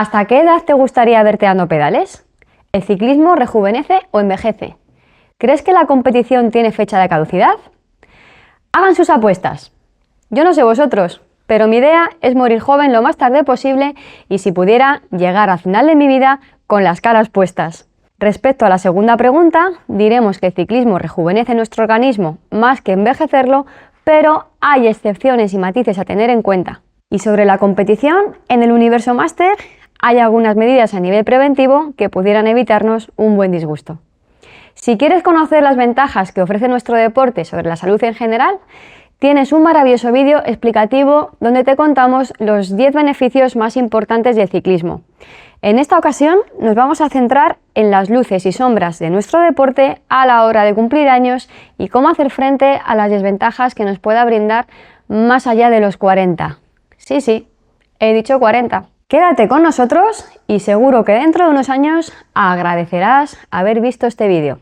¿Hasta qué edad te gustaría verte dando pedales? ¿El ciclismo rejuvenece o envejece? ¿Crees que la competición tiene fecha de caducidad? Hagan sus apuestas. Yo no sé vosotros, pero mi idea es morir joven lo más tarde posible y, si pudiera, llegar al final de mi vida con las caras puestas. Respecto a la segunda pregunta, diremos que el ciclismo rejuvenece nuestro organismo más que envejecerlo, pero hay excepciones y matices a tener en cuenta. Y sobre la competición, en el Universo Master hay algunas medidas a nivel preventivo que pudieran evitarnos un buen disgusto. Si quieres conocer las ventajas que ofrece nuestro deporte sobre la salud en general, tienes un maravilloso vídeo explicativo donde te contamos los 10 beneficios más importantes del ciclismo. En esta ocasión nos vamos a centrar en las luces y sombras de nuestro deporte a la hora de cumplir años y cómo hacer frente a las desventajas que nos pueda brindar más allá de los 40. Sí, he dicho 40. Quédate con nosotros y seguro que dentro de unos años agradecerás haber visto este vídeo.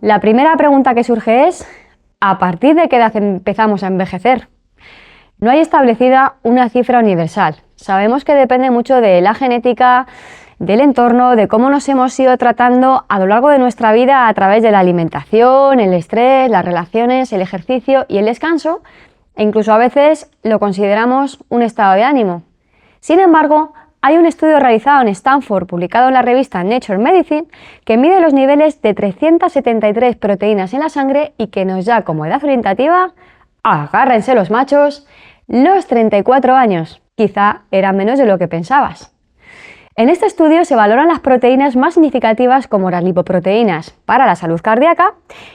La primera pregunta que surge es: ¿a partir de qué edad empezamos a envejecer? No hay establecida una cifra universal. Sabemos que depende mucho de la genética, del entorno, de cómo nos hemos ido tratando a lo largo de nuestra vida a través de la alimentación, el estrés, las relaciones, el ejercicio y el descanso, e incluso a veces lo consideramos un estado de ánimo. Sin embargo, hay un estudio realizado en Stanford, publicado en la revista Nature Medicine, que mide los niveles de 373 proteínas en la sangre y que nos da como edad orientativa, agárrense los machos, los 34 años. Quizá era menos de lo que pensabas. En este estudio se valoran las proteínas más significativas como las lipoproteínas para la salud cardíaca,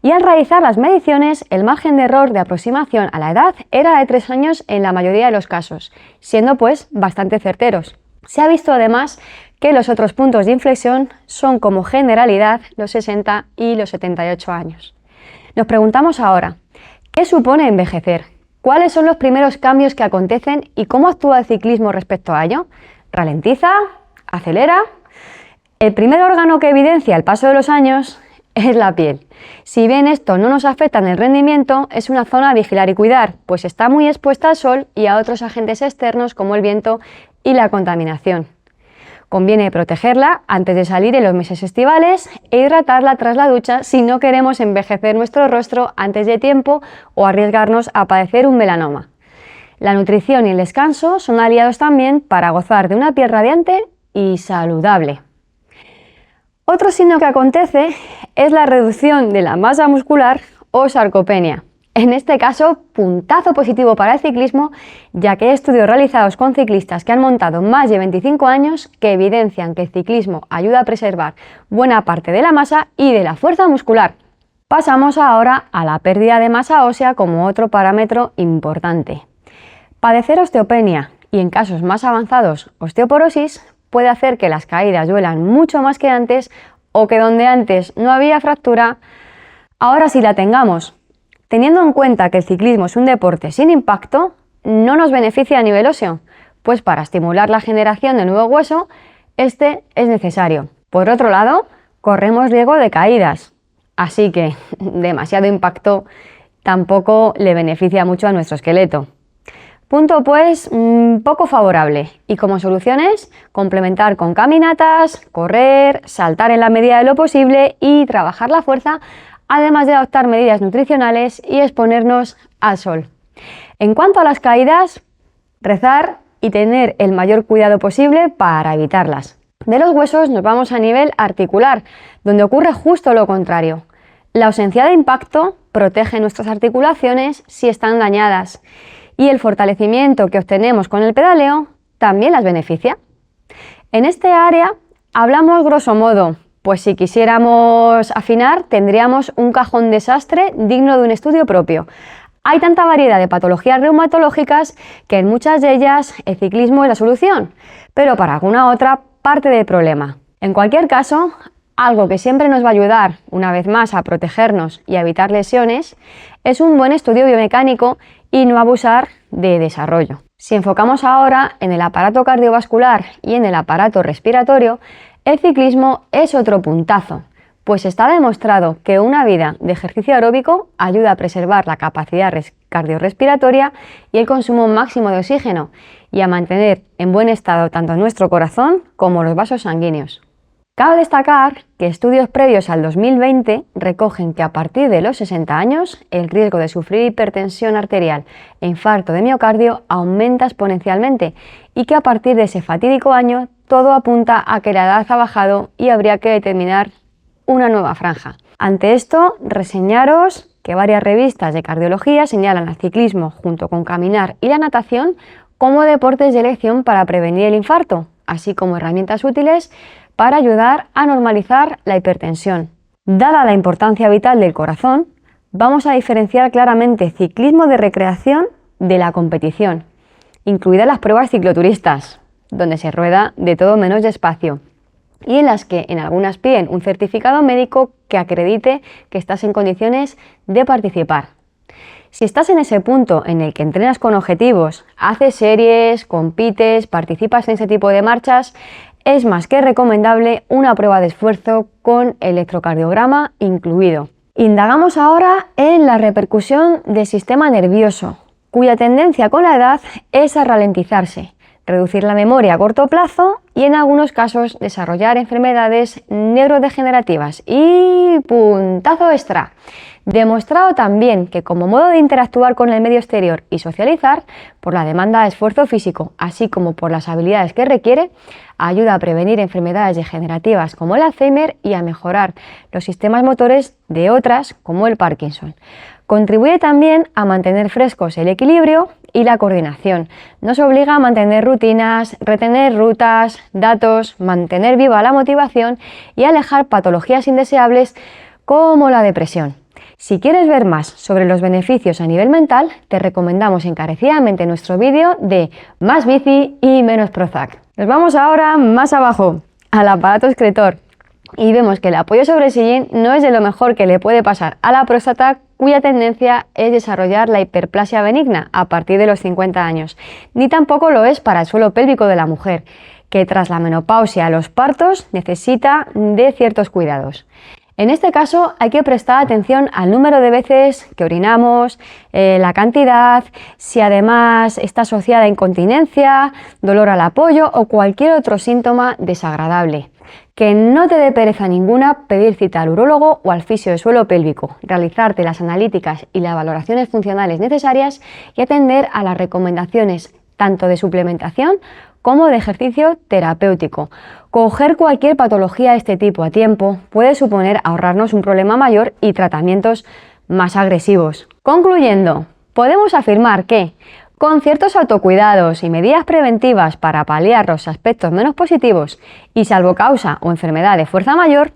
y al realizar las mediciones el margen de error de aproximación a la edad era de 3 años en la mayoría de los casos, siendo pues bastante certeros. Se ha visto además que los otros puntos de inflexión son como generalidad los 60 y los 78 años. Nos preguntamos ahora, ¿qué supone envejecer? ¿Cuáles son los primeros cambios que acontecen y cómo actúa el ciclismo respecto a ello? ¿Ralentiza? ¿Acelera? El primer órgano que evidencia el paso de los años es la piel. Si bien esto no nos afecta en el rendimiento, es una zona a vigilar y cuidar, pues está muy expuesta al sol y a otros agentes externos como el viento y la contaminación. Conviene protegerla antes de salir en los meses estivales e hidratarla tras la ducha si no queremos envejecer nuestro rostro antes de tiempo o arriesgarnos a padecer un melanoma. La nutrición y el descanso son aliados también para gozar de una piel radiante y saludable. Otro signo que acontece es la reducción de la masa muscular o sarcopenia. En este caso, puntazo positivo para el ciclismo, ya que hay estudios realizados con ciclistas que han montado más de 25 años que evidencian que el ciclismo ayuda a preservar buena parte de la masa y de la fuerza muscular. Pasamos ahora a la pérdida de masa ósea como otro parámetro importante. Padecer osteopenia y, en casos más avanzados, osteoporosis puede hacer que las caídas duelan mucho más que antes, o que donde antes no había fractura, ahora sí la tengamos. Teniendo en cuenta que el ciclismo es un deporte sin impacto, no nos beneficia a nivel óseo, pues para estimular la generación de nuevo hueso, este es necesario. Por otro lado, corremos riesgo de caídas, así que demasiado impacto tampoco le beneficia mucho a nuestro esqueleto. Punto pues poco favorable, y como soluciones, complementar con caminatas, correr, saltar en la medida de lo posible y trabajar la fuerza, además de adoptar medidas nutricionales y exponernos al sol. En cuanto a las caídas, rezar y tener el mayor cuidado posible para evitarlas. De los huesos nos vamos a nivel articular, donde ocurre justo lo contrario. La ausencia de impacto protege nuestras articulaciones si están dañadas, y el fortalecimiento que obtenemos con el pedaleo también las beneficia. En este área hablamos grosso modo, pues si quisiéramos afinar tendríamos un cajón desastre digno de un estudio propio. Hay tanta variedad de patologías reumatológicas que en muchas de ellas el ciclismo es la solución, pero para alguna otra parte del problema. En cualquier caso, algo que siempre nos va a ayudar, una vez más, a protegernos y a evitar lesiones, es un buen estudio biomecánico y no abusar de desarrollo. Si enfocamos ahora en el aparato cardiovascular y en el aparato respiratorio, el ciclismo es otro puntazo, Pues está demostrado que una vida de ejercicio aeróbico ayuda a preservar la capacidad cardiorrespiratoria y el consumo máximo de oxígeno y a mantener en buen estado tanto nuestro corazón como los vasos sanguíneos. Cabe destacar que estudios previos al 2020 recogen que a partir de los 60 años el riesgo de sufrir hipertensión arterial e infarto de miocardio aumenta exponencialmente y que a partir de ese fatídico año todo apunta a que la edad ha bajado y habría que determinar una nueva franja. Ante esto, reseñaros que varias revistas de cardiología señalan al ciclismo junto con caminar y la natación como deportes de elección para prevenir el infarto, así como herramientas útiles para ayudar a normalizar la hipertensión. Dada la importancia vital del corazón, vamos a diferenciar claramente ciclismo de recreación de la competición, incluidas las pruebas cicloturistas, donde se rueda de todo menos despacio, y en las que en algunas piden un certificado médico que acredite que estás en condiciones de participar. Si estás en ese punto en el que entrenas con objetivos, haces series, compites, participas en ese tipo de marchas, es más que recomendable una prueba de esfuerzo con electrocardiograma incluido. Indagamos ahora en la repercusión del sistema nervioso, cuya tendencia con la edad es a ralentizarse, reducir la memoria a corto plazo y en algunos casos desarrollar enfermedades neurodegenerativas. Y puntazo extra. Demostrado también que como modo de interactuar con el medio exterior y socializar, por la demanda de esfuerzo físico, así como por las habilidades que requiere, ayuda a prevenir enfermedades degenerativas como el Alzheimer y a mejorar los sistemas motores de otras como el Parkinson. Contribuye también a mantener frescos el equilibrio y la coordinación. Nos obliga a mantener rutinas, retener rutas, datos, mantener viva la motivación y alejar patologías indeseables como la depresión. Si quieres ver más sobre los beneficios a nivel mental, te recomendamos encarecidamente nuestro vídeo de Más bici y menos Prozac. Nos vamos ahora más abajo, al aparato excretor, y vemos que el apoyo sobre el sillín no es de lo mejor que le puede pasar a la próstata, cuya tendencia es desarrollar la hiperplasia benigna a partir de los 50 años, ni tampoco lo es para el suelo pélvico de la mujer, que tras la menopausia, los partos, necesita de ciertos cuidados. En este caso hay que prestar atención al número de veces que orinamos, la cantidad, si además está asociada a incontinencia, dolor al apoyo o cualquier otro síntoma desagradable. Que no te dé pereza ninguna pedir cita al urólogo o al fisio de suelo pélvico, realizarte las analíticas y las valoraciones funcionales necesarias y atender a las recomendaciones tanto de suplementación como de ejercicio terapéutico. Coger cualquier patología de este tipo a tiempo puede suponer ahorrarnos un problema mayor y tratamientos más agresivos. Concluyendo, podemos afirmar que con ciertos autocuidados y medidas preventivas para paliar los aspectos menos positivos y salvo causa o enfermedad de fuerza mayor,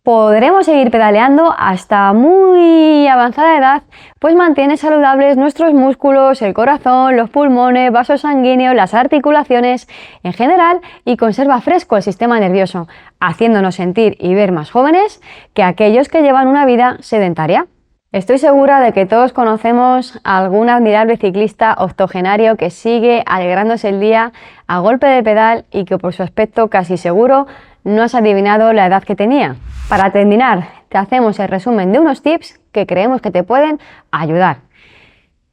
podremos seguir pedaleando hasta muy avanzada edad, pues mantiene saludables nuestros músculos, el corazón, los pulmones, vasos sanguíneos, las articulaciones en general y conserva fresco el sistema nervioso, haciéndonos sentir y ver más jóvenes que aquellos que llevan una vida sedentaria. Estoy segura de que todos conocemos a algún admirable ciclista octogenario que sigue alegrándose el día a golpe de pedal y que por su aspecto casi seguro no has adivinado la edad que tenía. Para terminar, te hacemos el resumen de unos tips que creemos que te pueden ayudar.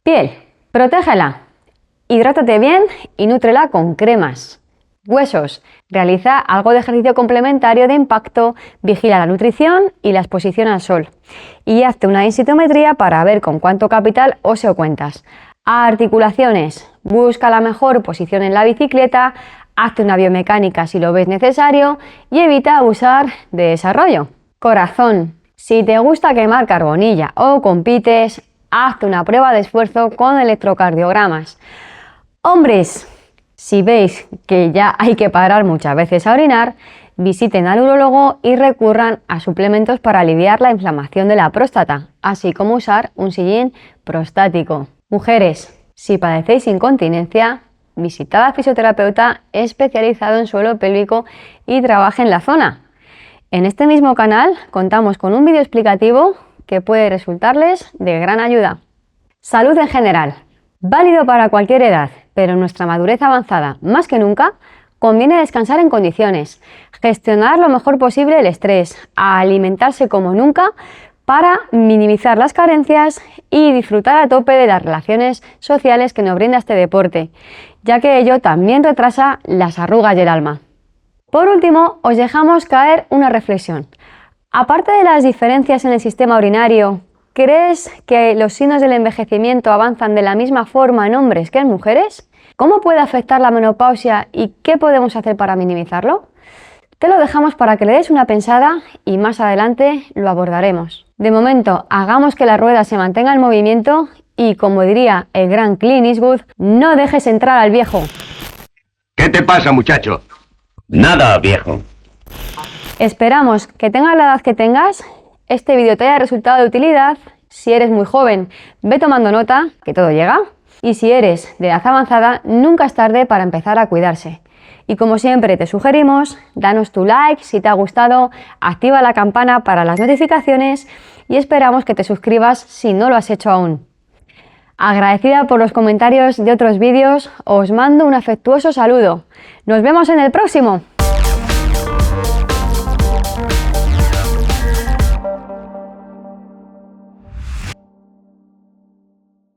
Piel, protégela, hidrátate bien y nútrela con cremas. Huesos, realiza algo de ejercicio complementario de impacto, vigila la nutrición y la exposición al sol. Y hazte una densitometría para ver con cuánto capital óseo cuentas. Articulaciones, busca la mejor posición en la bicicleta, hazte una biomecánica si lo ves necesario y evita abusar de desarrollo. Corazón, si te gusta quemar carbonilla o compites, hazte una prueba de esfuerzo con electrocardiogramas. Hombres, si veis que ya hay que parar muchas veces a orinar, visiten al urólogo y recurran a suplementos para aliviar la inflamación de la próstata, así como usar un sillín prostático. Mujeres, si padecéis incontinencia, visitad al fisioterapeuta especializado en suelo pélvico y trabaje en la zona. En este mismo canal contamos con un vídeo explicativo que puede resultarles de gran ayuda. Salud en general, válido para cualquier edad, pero en nuestra madurez avanzada, más que nunca, conviene descansar en condiciones, gestionar lo mejor posible el estrés, alimentarse como nunca para minimizar las carencias y disfrutar a tope de las relaciones sociales que nos brinda este deporte, ya que ello también retrasa las arrugas del alma. Por último, os dejamos caer una reflexión. Aparte de las diferencias en el sistema urinario, ¿crees que los signos del envejecimiento avanzan de la misma forma en hombres que en mujeres? ¿Cómo puede afectar la menopausia y qué podemos hacer para minimizarlo? Te lo dejamos para que le des una pensada y más adelante lo abordaremos. De momento, hagamos que la rueda se mantenga en movimiento y, como diría el gran Clint Eastwood, no dejes entrar al viejo. ¿Qué te pasa, muchacho? Nada, viejo. Esperamos que tengas la edad que tengas, este vídeo te haya resultado de utilidad. Si eres muy joven, ve tomando nota, que todo llega. Y si eres de edad avanzada, nunca es tarde para empezar a cuidarse. Y como siempre te sugerimos, danos tu like si te ha gustado, activa la campana para las notificaciones y esperamos que te suscribas si no lo has hecho aún. Agradecida por los comentarios de otros vídeos, os mando un afectuoso saludo. Nos vemos en el próximo.